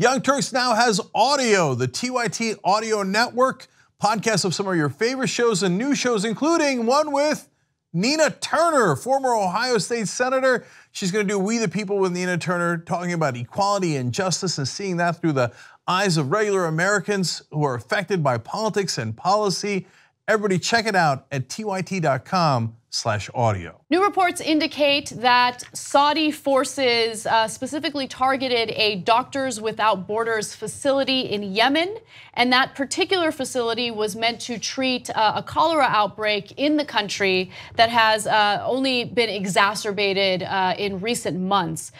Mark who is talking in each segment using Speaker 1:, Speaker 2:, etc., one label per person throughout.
Speaker 1: Young Turks now has audio, the TYT Audio Network, podcasts of some of your favorite shows and new shows, including one with Nina Turner, former Ohio State Senator. She's going to do We the People with Nina Turner, talking about equality and justice and seeing that through the eyes of regular Americans who are affected by politics and policy. Everybody check it out at tyt.com/audio.
Speaker 2: New reports indicate that Saudi forces specifically targeted a Doctors Without Borders facility in Yemen, and that particular facility was meant to treat a cholera outbreak in the country that has only been exacerbated in recent months.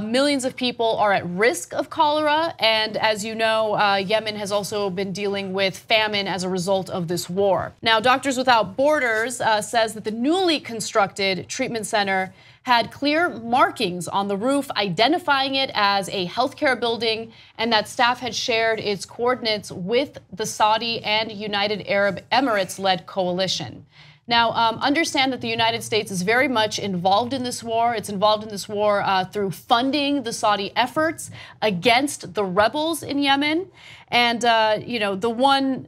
Speaker 2: Millions of people are at risk of cholera, and as you know, Yemen has also been dealing with famine as a result of this war. Now, Doctors Without Borders says that the newly constructed treatment center had clear markings on the roof identifying it as a healthcare building, and that staff had shared its coordinates with the Saudi and United Arab Emirates-led coalition. Now, understand that the United States is very much involved in this war. It's involved in this war through funding the Saudi efforts against the rebels in Yemen. And the one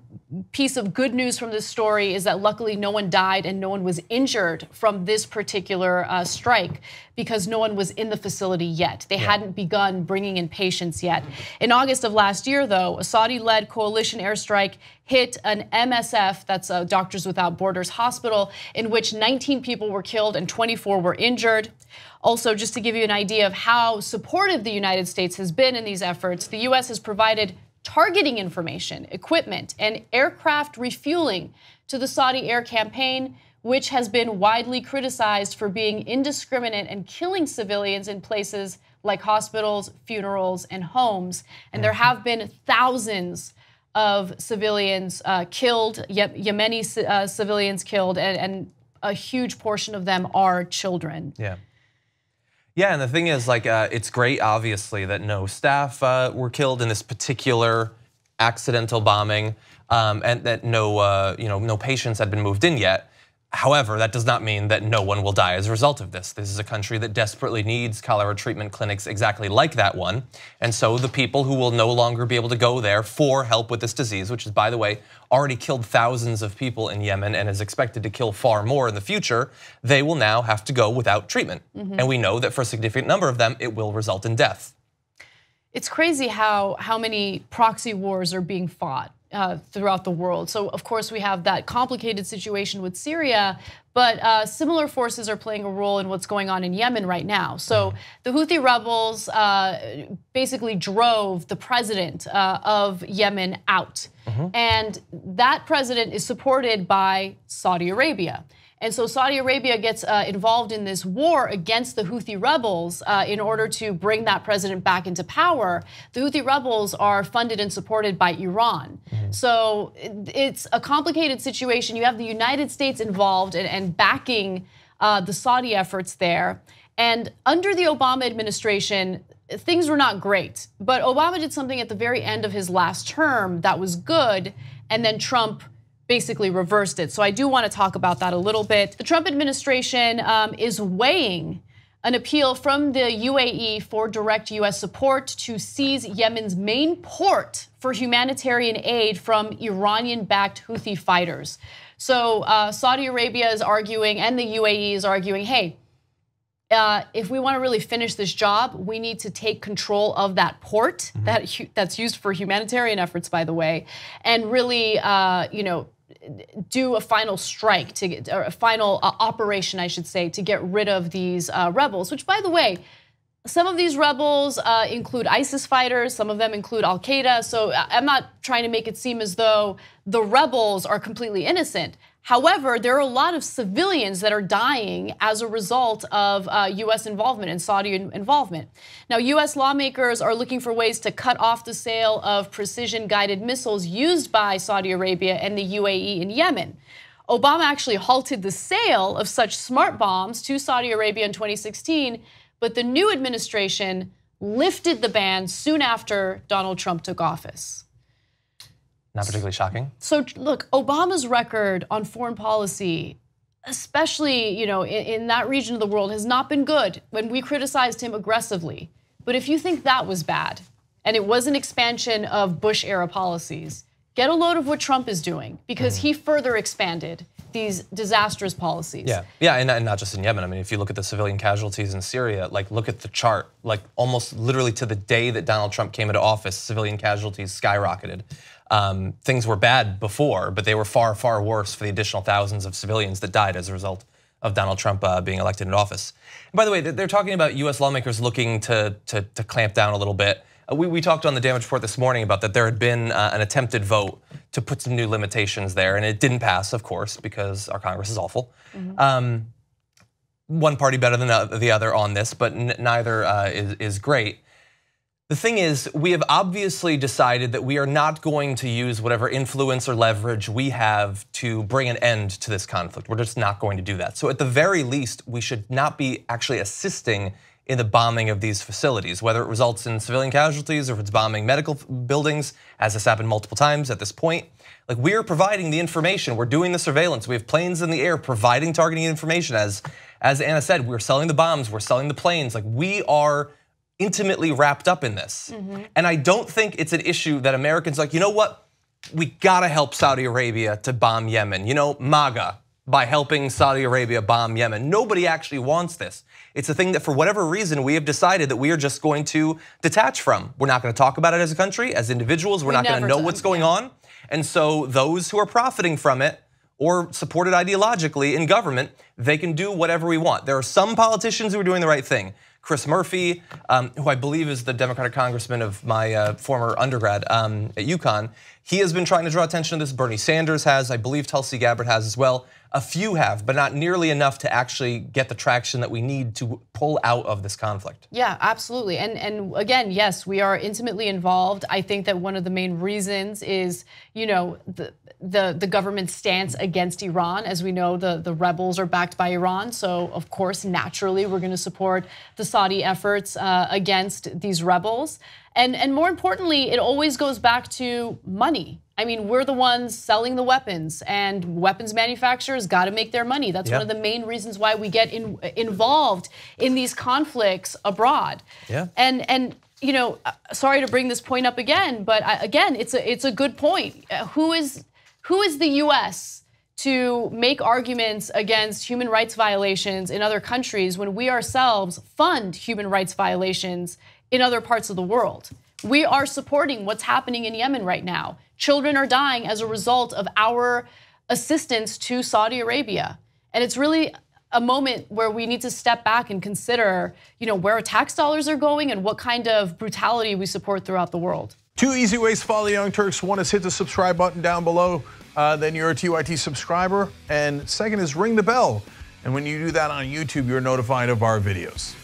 Speaker 2: piece of good news from this story is that luckily no one died and no one was injured from this particular strike, because no one was in the facility yet. They hadn't begun bringing in patients yet. In August of last year, though, a Saudi-led coalition airstrike hit an MSF, that's a Doctors Without Borders hospital, in which 19 people were killed and 24 were injured. Also, just to give you an idea of how supportive the United States has been in these efforts, the US has provided targeting information, equipment, and aircraft refueling to the Saudi air campaign, which has been widely criticized for being indiscriminate and killing civilians in places like hospitals, funerals, and homes. And there have been thousands of civilians killed, Yemeni civilians killed, and a huge portion of them are children.
Speaker 3: Yeah, and the thing is, it's great, obviously, that no staff were killed in this particular accidental bombing, and that no patients had been moved in yet. However, that does not mean that no one will die as a result of this. This is a country that desperately needs cholera treatment clinics exactly like that one. And so the people who will no longer be able to go there for help with this disease, which is, by the way, already killed thousands of people in Yemen and is expected to kill far more in the future, they will now have to go without treatment. And we know that for a significant number of them, it will result in death.
Speaker 2: It's crazy how many proxy wars are being fought throughout the world. So of course we have that complicated situation with Syria, but similar forces are playing a role in what's going on in Yemen right now. So the Houthi rebels basically drove the president of Yemen out. And that president is supported by Saudi Arabia. And so Saudi Arabia gets involved in this war against the Houthi rebels in order to bring that president back into power. The Houthi rebels are funded and supported by Iran. So it's a complicated situation. You have the United States involved and backing the Saudi efforts there. And under the Obama administration, things were not great. But Obama did something at the very end of his last term that was good, and then Trump basically reversed it. So I do want to talk about that a little bit. The Trump administration is weighing an appeal from the UAE for direct US support to seize Yemen's main port for humanitarian aid from Iranian-backed Houthi fighters. So Saudi Arabia is arguing, and the UAE is arguing, hey, if we want to really finish this job, we need to take control of that port that's used for humanitarian efforts, by the way, and really, do a final strike or a final operation, I should say, to get rid of these rebels. Which, by the way, some of these rebels include ISIS fighters, some of them include Al Qaeda. So I'm not trying to make it seem as though the rebels are completely innocent. However, there are a lot of civilians that are dying as a result of US involvement and Saudi involvement. Now, US lawmakers are looking for ways to cut off the sale of precision-guided missiles used by Saudi Arabia and the UAE in Yemen. Obama actually halted the sale of such smart bombs to Saudi Arabia in 2016, but the new administration lifted the ban soon after Donald Trump took office.
Speaker 3: Not particularly shocking.
Speaker 2: So look, Obama's record on foreign policy, especially in that region of the world, has not been good when we criticized him aggressively. But if you think that was bad, and it was an expansion of Bush-era policies. Get a load of what Trump is doing, because he further expanded these disastrous policies.
Speaker 3: Yeah, and not just in Yemen. I mean, if you look at the civilian casualties in Syria, like look at the chart, like almost literally to the day that Donald Trump came into office, civilian casualties skyrocketed. Things were bad before, but they were far, far worse for the additional thousands of civilians that died as a result of Donald Trump being elected into office. And by the way, they're talking about US lawmakers looking to clamp down a little bit. We talked on the damage report this morning about that there had been an attempted vote to put some new limitations there, and it didn't pass, of course, because our Congress is awful. One party better than the other on this, but neither is great. The thing is, we have obviously decided that we are not going to use whatever influence or leverage we have to bring an end to this conflict. We're just not going to do that. So at the very least, we should not be actually assisting in the bombing of these facilities, whether it results in civilian casualties or if it's bombing medical buildings, as has happened multiple times at this point. Like, we are providing the information, we're doing the surveillance, we have planes in the air providing targeting information. As Anna said, we're selling the bombs, we're selling the planes. Like, we are intimately wrapped up in this. And I don't think it's an issue that Americans like, you know what, we gotta help Saudi Arabia to bomb Yemen. You know, MAGA, by helping Saudi Arabia bomb Yemen. Nobody actually wants this. It's a thing that for whatever reason we have decided that we are just going to detach from. We're not going to talk about it as a country, as individuals. We're not going to know what's going on. And so those who are profiting from it or supported ideologically in government, they can do whatever we want. There are some politicians who are doing the right thing. Chris Murphy, who I believe is the Democratic congressman of my former undergrad at UConn, he has been trying to draw attention to this. Bernie Sanders has, I believe Tulsi Gabbard has as well. A few have, but not nearly enough to actually get the traction that we need to pull out of this conflict.
Speaker 2: Yeah, absolutely. And again, yes, we are intimately involved. I think that one of the main reasons is, you know, the government's stance against Iran. As we know, the rebels are backed by Iran. So of course, naturally, we're going to support the Saudi efforts against these rebels. And more importantly, it always goes back to money. I mean, we're the ones selling the weapons, and weapons manufacturers got to make their money. That's one of the main reasons why we get involved in these conflicts abroad. And you know, sorry to bring this point up again, but again, it's a good point. Who is the U.S. to make arguments against human rights violations in other countries when we ourselves fund human rights violations in other parts of the world? We are supporting what's happening in Yemen right now. Children are dying as a result of our assistance to Saudi Arabia. And it's really a moment where we need to step back and consider, you know, where our tax dollars are going and what kind of brutality we support throughout the world.
Speaker 1: 2 easy ways to follow the Young Turks. One is hit the subscribe button down below, then you're a TYT subscriber. And second is ring the bell. And when you do that on YouTube, you're notified of our videos.